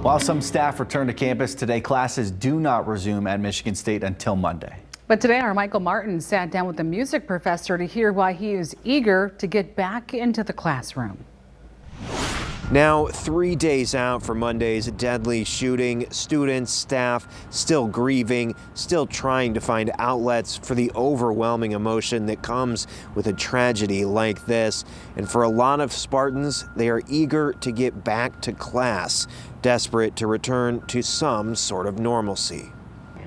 While some staff return to campus today, classes do not resume at Michigan State until Monday. But today, our Michael Martin sat down with a music professor to hear why he is eager to get back into the classroom. Now, 3 days out from Monday's deadly shooting, students, staff still grieving, still trying to find outlets for the overwhelming emotion that comes with a tragedy like this. And for a lot of Spartans, they are eager to get back to class, desperate to return to some sort of normalcy.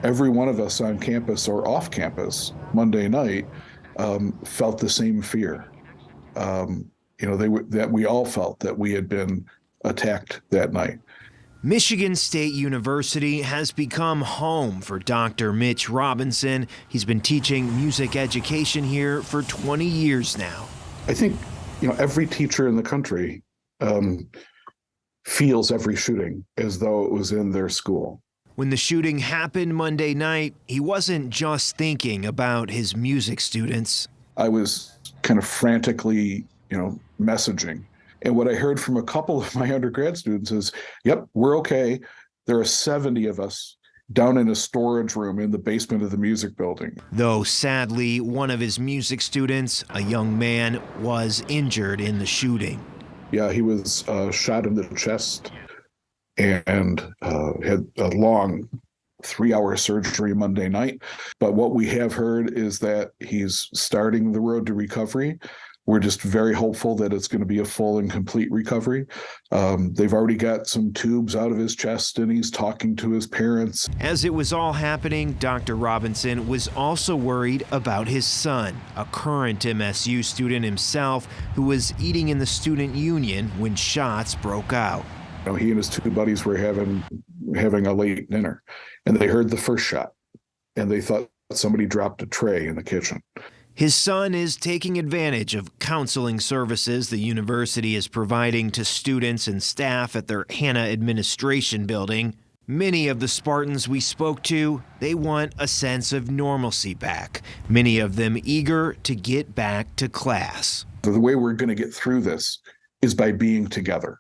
Every one of us on campus or off campus Monday night felt the same fear. That we all felt that we had been attacked that night. Michigan State University has become home for Dr. Mitch Robinson. He's been teaching music education here for 20 years now. I think, every teacher in the country feels every shooting as though it was in their school. When the shooting happened Monday night, he wasn't just thinking about his music students. I was kind of frantically messaging. And what I heard from a couple of my undergrad students is, yep, we're okay. There are 70 of us down in a storage room in the basement of the music building. Though sadly, one of his music students, a young man, was injured in the shooting. Yeah, he was shot in the chest and had a long 3-hour surgery Monday night. But what we have heard is that he's starting the road to recovery. We're just very hopeful that it's going to be a full and complete recovery. They've already got some tubes out of his chest and he's talking to his parents. As it was all happening, Dr. Robinson was also worried about his son, a current MSU student himself, who was eating in the student union when shots broke out. He and his two buddies were having a late dinner and they heard the first shot and they thought somebody dropped a tray in the kitchen. His son is taking advantage of counseling services the university is providing to students and staff at their Hanna administration building. Many of the Spartans we spoke to, they want a sense of normalcy back. Many of them eager to get back to class. The way we're going to get through this is by being together,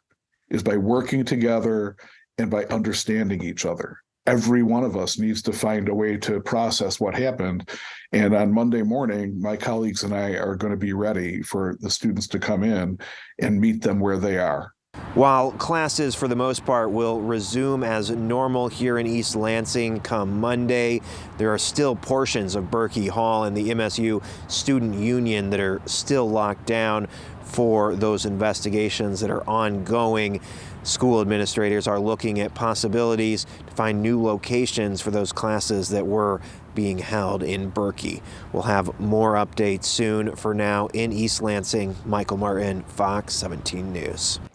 is by working together and by understanding each other. Every one of us needs to find a way to process what happened. And on Monday morning, my colleagues and I are going to be ready for the students to come in and meet them where they are. While classes for the most part will resume as normal here in East Lansing come Monday, there are still portions of Berkey Hall and the MSU Student Union that are still locked down for those investigations that are ongoing. School administrators are looking at possibilities to find new locations for those classes that were being held in Berkey. We'll have more updates soon. For now, in East Lansing, Michael Martin, Fox 17 News. Right.